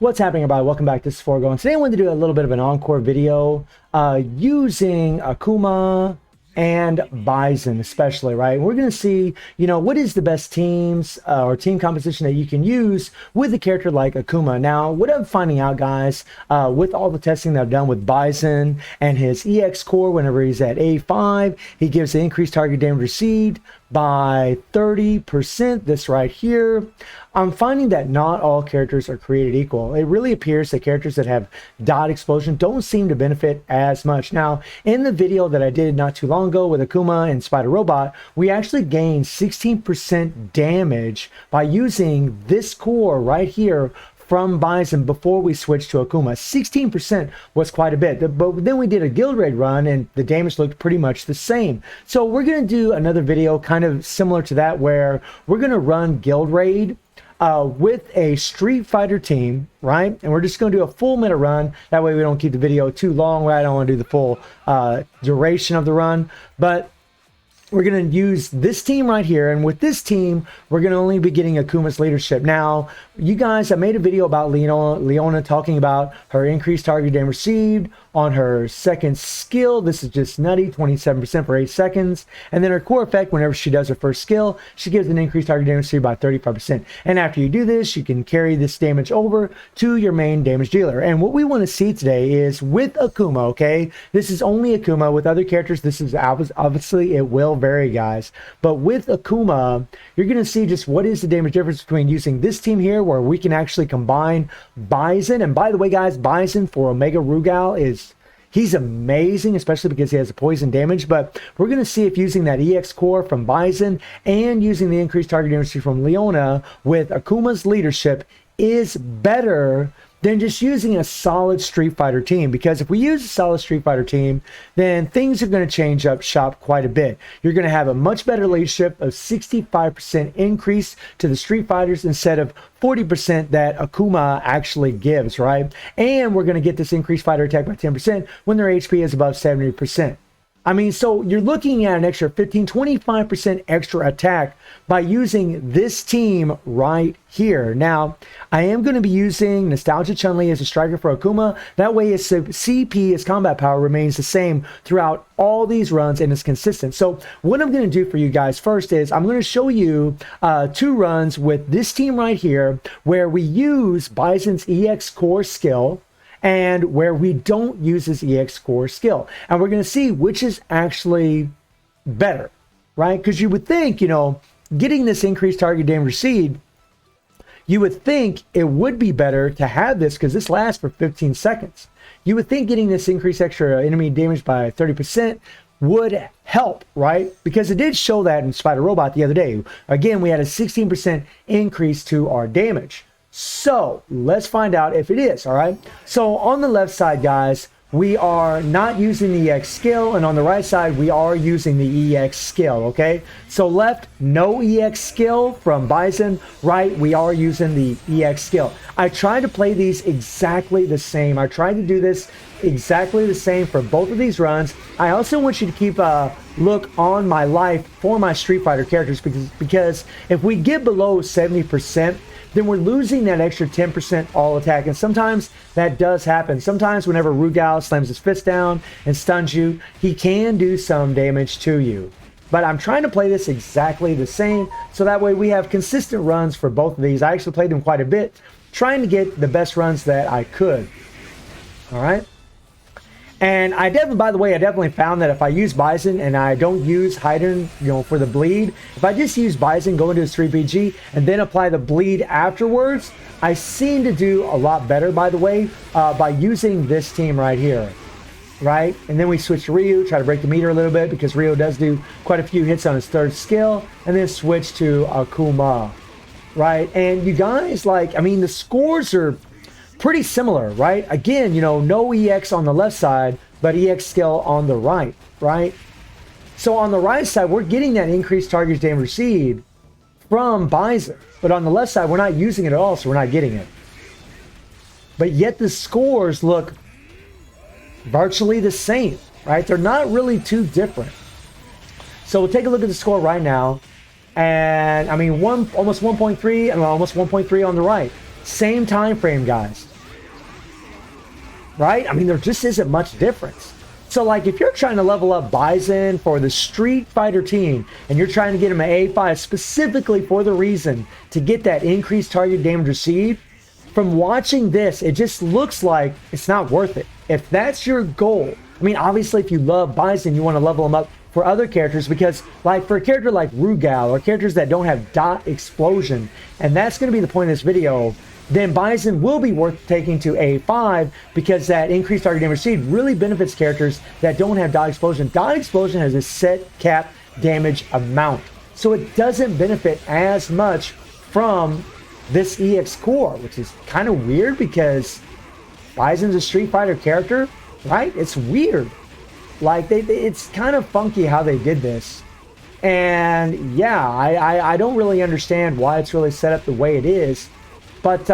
What's happening, everybody? Welcome back. This is Forgo. Today I wanted to do a little bit of an encore video using Akuma and Bison especially, right? We're going to see, what is the best teams or team composition that you can use with a character like Akuma. Now, what I'm finding out, guys, with all the testing that I've done with Bison and his EX core, whenever he's at A5, he gives the increased target damage received by 30%, this right here. I'm finding that not all characters are created equal. It really appears that characters that have dot explosion don't seem to benefit as much. Now, in the video that I did not too long ago with Akuma and Spider Robot, we actually gained 16% damage by using this core right here from Bison before we switched to Akuma. 16% was quite a bit, but then we did a guild raid run and the damage looked pretty much the same. So we're going to do another video kind of similar to that, where we're going to run guild raid with a Street Fighter team, right? And we're just going to do a full minute run. That way we don't keep the video too long, right? I don't want to do the full duration of the run, but we're going to use this team right here. And with this team, we're going to only be getting Akuma's leadership. Now, you guys, I made a video about Leona talking about her increased target damage received on her second skill. This is just nutty, 27% for 8 seconds. And then her core effect, whenever she does her first skill, she gives an increased target damage received by 35%. And after you do this, you can carry this damage over to your main damage dealer. And what we want to see today is with Akuma, okay? This is only Akuma. With other characters, this is obviously, it will vary, guys. But with Akuma, you're going to see just what is the damage difference between using this team here, where we can actually combine Bison. And by the way, guys, Bison for Omega Rugal he's amazing, especially because he has a poison damage. But we're going to see if using that EX core from Bison and using the increased target damage from Leona with Akuma's leadership is better than just using a solid Street Fighter team. Because if we use a solid Street Fighter team, then things are going to change up shop quite a bit. You're going to have a much better leadership of 65% increase to the Street Fighters instead of 40% that Akuma actually gives, right? And we're going to get this increased fighter attack by 10% when their HP is above 70%. I mean, so you're looking at an extra 15-25% extra attack by using this team right here. Now, I am going to be using Nostalgia Chun-Li as a striker for Akuma. That way his CP, his combat power, remains the same throughout all these runs and is consistent. So what I'm going to do for you guys first is I'm going to show you 2 runs with this team right here, where we use Bison's EX core skill and where we don't use his EX core skill. And we're going to see which is actually better, right? Because you would think, getting this increased target damage received, you would think it would be better to have this because this lasts for 15 seconds. You would think getting this increased extra enemy damage by 30% would help, right? Because it did show that in Spider Robot the other day. Again, we had a 16% increase to our damage. So let's find out if it is. All right. So on the left side, guys, we are not using the EX skill, and on the right side, we are using the EX skill. Okay. So left, no EX skill from Bison. Right, we are using the EX skill. I tried to play these exactly the same. I tried to do this exactly the same for both of these runs. I also want you to keep a look on my life for my Street Fighter characters, because if we get below 70%, then we're losing that extra 10% all attack. And sometimes that does happen. Sometimes whenever Rugal slams his fist down and stuns you, he can do some damage to you. But I'm trying to play this exactly the same, so that way we have consistent runs for both of these. I actually played them quite a bit, trying to get the best runs that I could. All right. And I definitely found that if I use Bison and I don't use Hydron, for the bleed, if I just use Bison, go into a 3PG, and then apply the bleed afterwards, I seem to do a lot better, by the way, by using this team right here, right? And then we switch to Ryu, try to break the meter a little bit, because Ryu does do quite a few hits on his third skill, and then switch to Akuma, right? And you guys, the scores are pretty similar, right? Again, no EX on the left side, but EX skill on the right, right? So on the right side, we're getting that increased target damage received from Bison, but on the left side, we're not using it at all, so we're not getting it. But yet the scores look virtually the same, right? They're not really too different. So we'll take a look at the score right now, and almost 1.3 and almost 1.3 on the right. Same time frame, guys. right? I mean, there just isn't much difference. So, like, if you're trying to level up Bison for the Street Fighter team, and you're trying to get him an A5 specifically for the reason to get that increased target damage received, from watching this, it just looks like it's not worth it. If that's your goal, I mean, obviously, if you love Bison, you want to level him up for other characters, because, like, for a character like Rugal, or characters that don't have dot explosion, and that's going to be the point of this video, then Bison will be worth taking to A5, because that increased target damage received really benefits characters that don't have dot explosion. Dot explosion has a set cap damage amount, so it doesn't benefit as much from this EX core, which is kind of weird because Bison's a Street Fighter character, right? It's weird. Like, it's kind of funky how they did this. And yeah, I don't really understand why it's really set up the way it is. But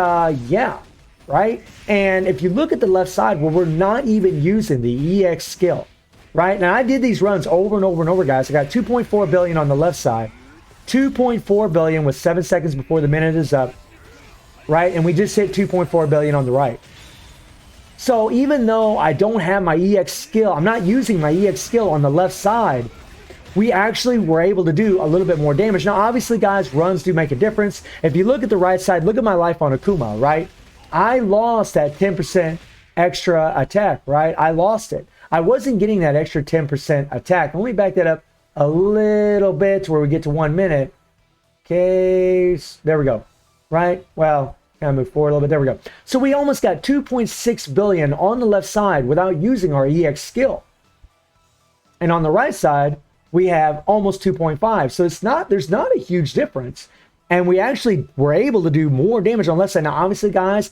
yeah, right? And if you look at the left side, where we're not even using the EX skill, right? Now, I did these runs over and over and over, guys. I got 2.4 billion on the left side, 2.4 billion with 7 seconds before the minute is up, right? And we just hit 2.4 billion on the right. So even though I don't have my EX skill, I'm not using my EX skill on the left side, we actually were able to do a little bit more damage. Now, obviously, guys, runs do make a difference. If you look at the right side, look at my life on Akuma, right? I lost that 10% extra attack, right? I lost it. I wasn't getting that extra 10% attack. Let me back that up a little bit to where we get to 1 minute. Okay, there we go, right? Well, kind of move forward a little bit. There we go. So we almost got 2.6 billion on the left side without using our EX skill. And on the right side, we have almost 2.5. So there's not a huge difference. And we actually were able to do more damage on the left side. Now, obviously, guys,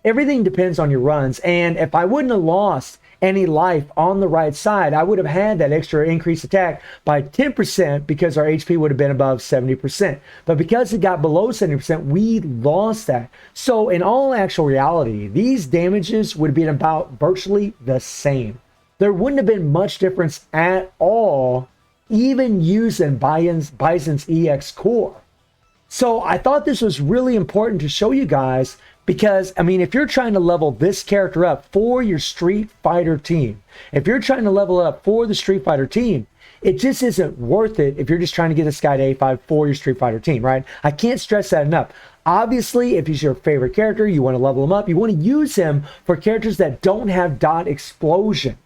everything depends on your runs. And if I wouldn't have lost any life on the right side, I would have had that extra increased attack by 10% because our HP would have been above 70%. But because it got below 70%, we lost that. So in all actual reality, these damages would have been about virtually the same. There wouldn't have been much difference at all, even using Bison's EX core. So I thought this was really important to show you guys, because, I mean, if you're trying to level this character up for your Street Fighter team, if you're trying to level up for the Street Fighter team, it just isn't worth it if you're just trying to get this guy to A5 for your Street Fighter team, right? I can't stress that enough. Obviously, if he's your favorite character, you want to level him up, you want to use him for characters that don't have dot explosion,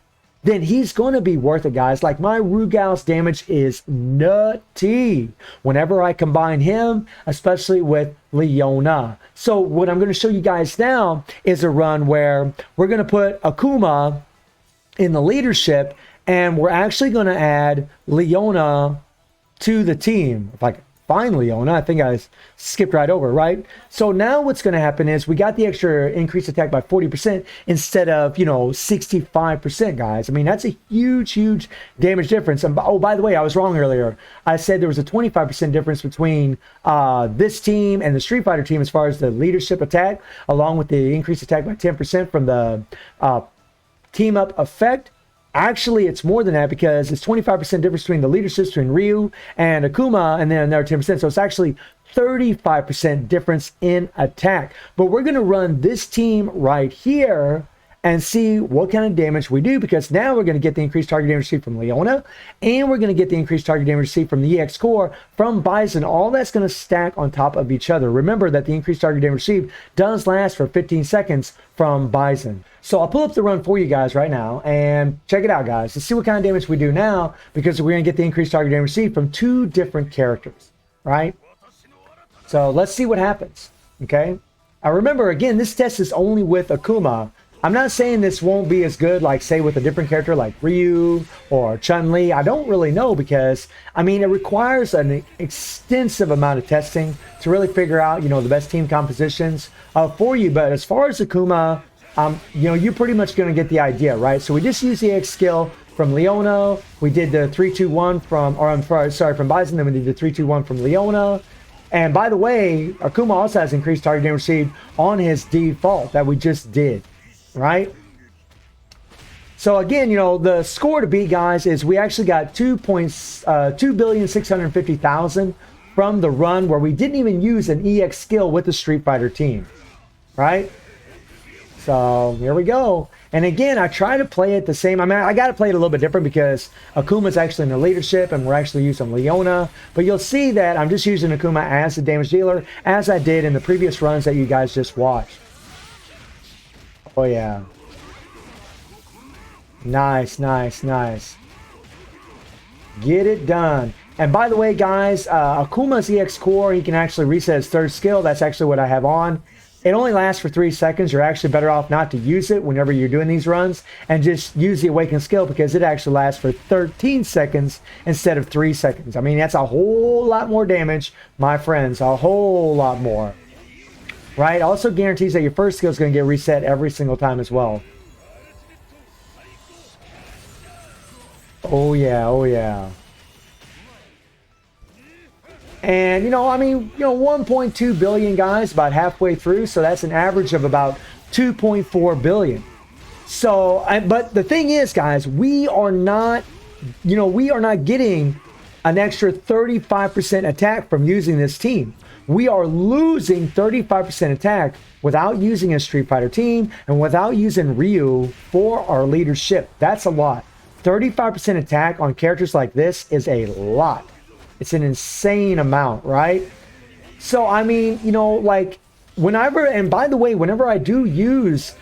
then he's going to be worth it, guys. Like, my Rugal's damage is nutty whenever I combine him, especially with Leona. So what I'm going to show you guys now is a run where we're going to put Akuma in the leadership, and we're actually going to add Leona to the team. If I can find Leona, I think I skipped right over, right? So now what's going to happen is we got the extra increased attack by 40% instead of, 65%, guys. I mean, that's a huge, huge damage difference. And oh, by the way, I was wrong earlier. I said there was a 25% difference between this team and the Street Fighter team as far as the leadership attack, along with the increased attack by 10% from the team up effect. Actually, it's more than that, because it's 25% difference between the leaderships between Ryu and Akuma, and then another 10%. So it's actually 35% difference in attack. But we're going to run this team right here and see what kind of damage we do, because now we're going to get the increased target damage received from Leona, and we're going to get the increased target damage received from the EX core from Bison. All that's going to stack on top of each other. Remember that the increased target damage received does last for 15 seconds from Bison. So I'll pull up the run for you guys right now, and check it out, guys. Let's see what kind of damage we do now, because we're going to get the increased target damage received from 2 different characters, right? So let's see what happens, okay? Now remember, again, this test is only with Akuma. I'm not saying this won't be as good, like, say, with a different character like Ryu or Chun-Li. I don't really know, because, I mean, it requires an extensive amount of testing to really figure out, the best team compositions for you. But as far as Akuma, you're pretty much going to get the idea, right? So we just used the X skill from Leona. We did the 3-2-1 from Bison. Then we did the 3-2-1 from Leona. And by the way, Akuma also has increased target damage received on his default that we just did. Right? So again, the score to beat, guys, is we actually got 2,650,000 from the run where we didn't even use an EX skill with the Street Fighter team. Right? So here we go. And again, I try to play it the same. I mean, I got to play it a little bit different because Akuma's actually in the leadership and we're actually using Leona. But you'll see that I'm just using Akuma as the damage dealer, as I did in the previous runs that you guys just watched. Oh, yeah. Nice, nice, nice. Get it done. And by the way, guys, Akuma's EX Core, he can actually reset his third skill. That's actually what I have on. It only lasts for 3 seconds. You're actually better off not to use it whenever you're doing these runs and just use the Awakened skill because it actually lasts for 13 seconds instead of 3 seconds. I mean, that's a whole lot more damage, my friends, a whole lot more. Right? Also guarantees that your first skill is going to get reset every single time as well. Oh, yeah. Oh, yeah. And, you know, I mean, you know, 1.2 billion guys, about halfway through. So that's an average of about 2.4 billion. So, but the thing is, guys, we are not, you know, we are not getting an extra 35% attack from using this team. We are losing 35% attack without using a Street Fighter team and without using Ryu for our leadership. That's a lot. 35% attack on characters like this is a lot. It's an insane amount, right? So, I mean, you know, like, whenever, and by the way, whenever I do use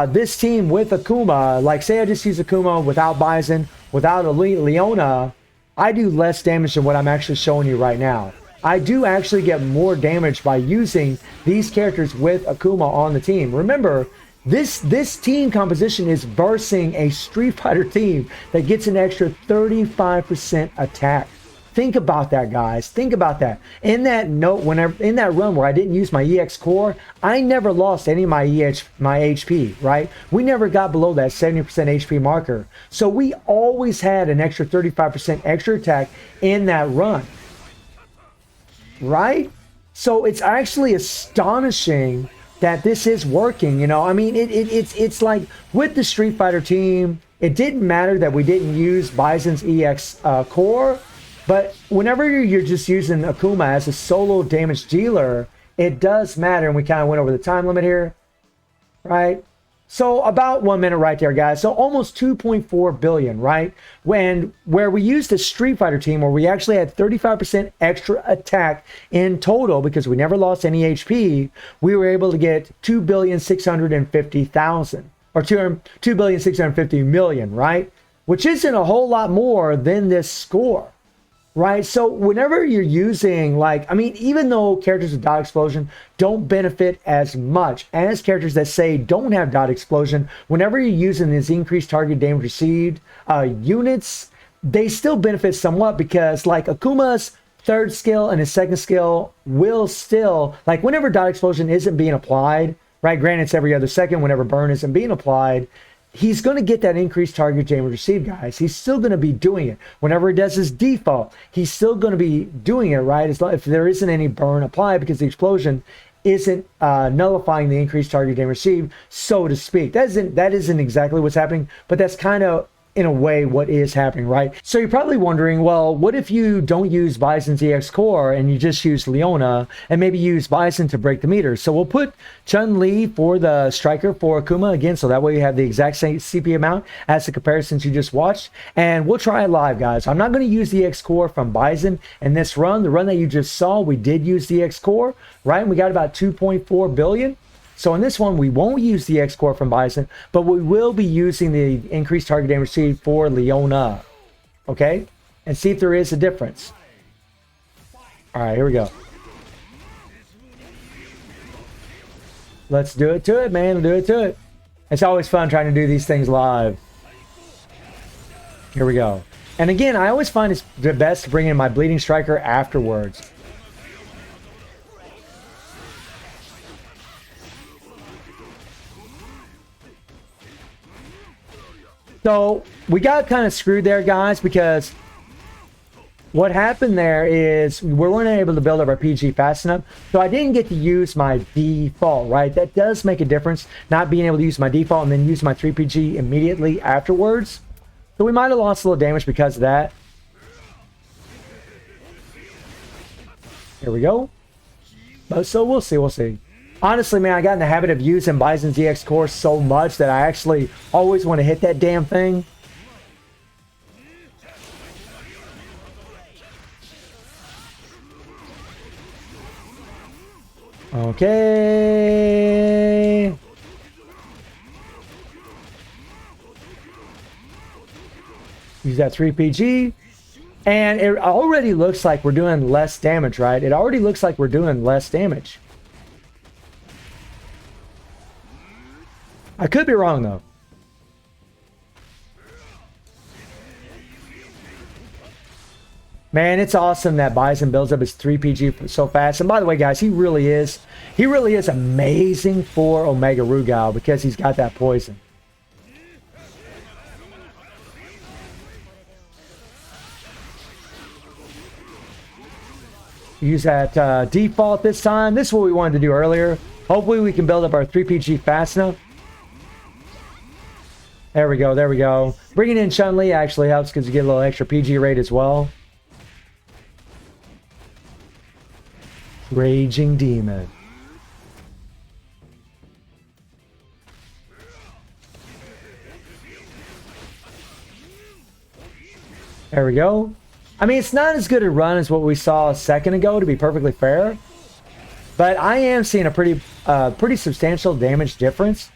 this team with Akuma, like, say I just use Akuma without Bison, without Leona, I do less damage than what I'm actually showing you right now. I do actually get more damage by using these characters with Akuma on the team. Remember, this team composition is versing a Street Fighter team that gets an extra 35% attack. Think about that, guys. Think about that. In that note, in that run where I didn't use my EX core, I never lost any of my HP, right? We never got below that 70% HP marker. So we always had an extra 35% extra attack in that run, right? So it's actually astonishing that this is working. You know, I mean, it's like with the Street Fighter team, it didn't matter that we didn't use Bison's EX core. But whenever you're just using Akuma as a solo damage dealer, it does matter. And we kind of went over the time limit here, right? So about 1 minute right there, guys. So almost 2.4 billion, right? Where we used a Street Fighter team where we actually had 35% extra attack in total because we never lost any HP, we were able to get 2,650,000 or 2,650,000,000, right? Which isn't a whole lot more than this score. Right, so whenever you're using, like, I mean, even though characters with dot explosion don't benefit as much as characters that say don't have dot explosion, whenever you're using these increased target damage received units, they still benefit somewhat because, like, Akuma's third skill and his second skill will still, like, whenever dot explosion isn't being applied, right, granted it's every other second whenever burn isn't being applied, he's going to get that increased target damage received, guys. He's still going to be doing it. Whenever he does his default, he's still going to be doing it, right? As long, if there isn't any burn applied because the explosion isn't nullifying the increased target damage received, so to speak. That isn't exactly what's happening, but that's kind of, in a way, what is happening, right? So you're probably wondering, well, what if you don't use Bison's EX core and you just use Leona and maybe use Bison to break the meter? So we'll put Chun-Li for the striker for Akuma again, so that way you have the exact same CP amount as the comparisons you just watched. And we'll try it live, guys. I'm not going to use the EX core from Bison in this run. The run that you just saw, we did use the EX core, right? And we got about 2.4 billion. So in this one, we won't use the X core from Bison, but we will be using the increased target damage received for Leona. Okay? And see if there is a difference. All right, here we go. Let's do it to it, man. Do it to it. It's always fun trying to do these things live. Here we go. And again, I always find it's the best to bring in my bleeding striker afterwards. So we got kind of screwed there, guys, because what happened there is we weren't able to build up our PG fast enough. So I didn't get to use my default, right? That does make a difference, not being able to use my default and then use my 3PG immediately afterwards. So we might have lost a little damage because of that. Here we go. But so we'll see, we'll see. Honestly, man, I got in the habit of using Bison's EX core so much that I actually always want to hit that damn thing. Okay. Use that 3PG. And it already looks like we're doing less damage, right? It already looks like we're doing less damage. I could be wrong, though. Man, it's awesome that Bison builds up his 3PG so fast. And by the way, guys, he really is amazing for Omega Rugal because he's got that poison. Use that default this time. This is what we wanted to do earlier. Hopefully we can build up our 3PG fast enough. There we go, there we go. Bringing in Chun-Li actually helps because you get a little extra PG rate as well. Raging Demon. There we go. I mean, it's not as good a run as what we saw a second ago, to be perfectly fair. But I am seeing a pretty substantial damage difference.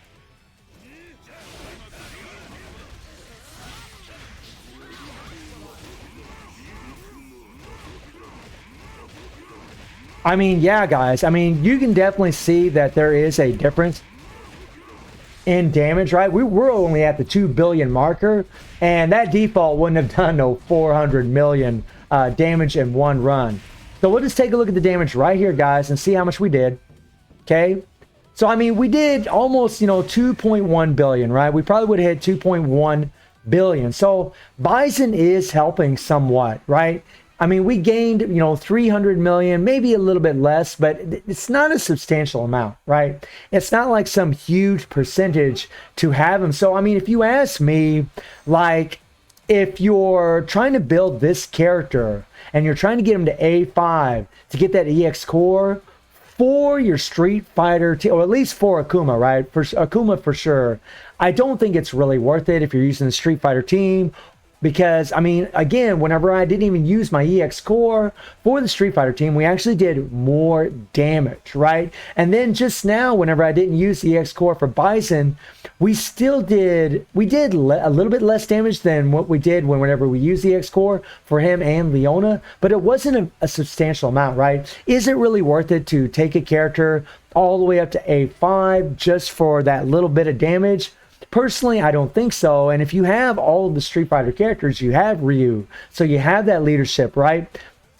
I mean, yeah, guys. I mean, you can definitely see that there is a difference in damage, right? We're only at the 2 billion marker, and that default wouldn't have done no 400 million damage in one run. So we'll just take a look at the damage right here, guys, and see how much we did. Okay. So, I mean, we did almost, 2.1 billion, right? We probably would have hit 2.1 billion. So Bison is helping somewhat, right? I mean, we gained, 300 million, maybe a little bit less, but it's not a substantial amount, right? It's not like some huge percentage to have him. So, I mean, if you ask me, like, if you're trying to build this character and you're trying to get him to A5 to get that EX core for your Street Fighter team, or at least for Akuma, right? For Akuma for sure. I don't think it's really worth it if you're using the Street Fighter team. Because, I mean, again, whenever I didn't even use my EX core for the Street Fighter team, we actually did more damage, right? And then just now, whenever I didn't use the EX core for Bison, we did a little bit less damage than what we did whenever we used the EX core for him and Leona, but it wasn't a substantial amount, right? Is it really worth it to take a character all the way up to A5 just for that little bit of damage? Personally, I don't think so. And if you have all of the Street Fighter characters, you have Ryu, so you have that leadership, right?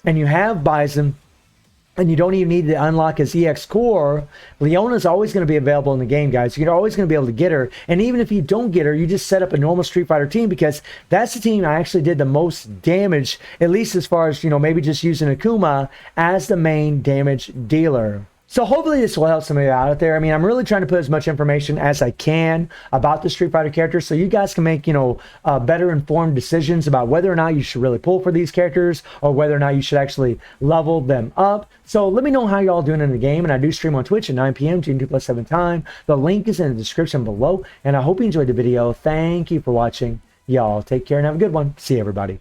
And you have Bison, and you don't even need to unlock his EX core. Leona's always going to be available in the game, guys. You're always going to be able to get her. And even if you don't get her, you just set up a normal Street Fighter team, because that's the team I actually did the most damage, at least as far as, maybe just using Akuma as the main damage dealer. So hopefully this will help somebody out there. I mean, I'm really trying to put as much information as I can about the Street Fighter characters so you guys can make, better informed decisions about whether or not you should really pull for these characters or whether or not you should actually level them up. So let me know how y'all doing in the game. And I do stream on Twitch at 9 p.m. June 2+7 time. The link is in the description below. And I hope you enjoyed the video. Thank you for watching. Y'all take care and have a good one. See you, everybody.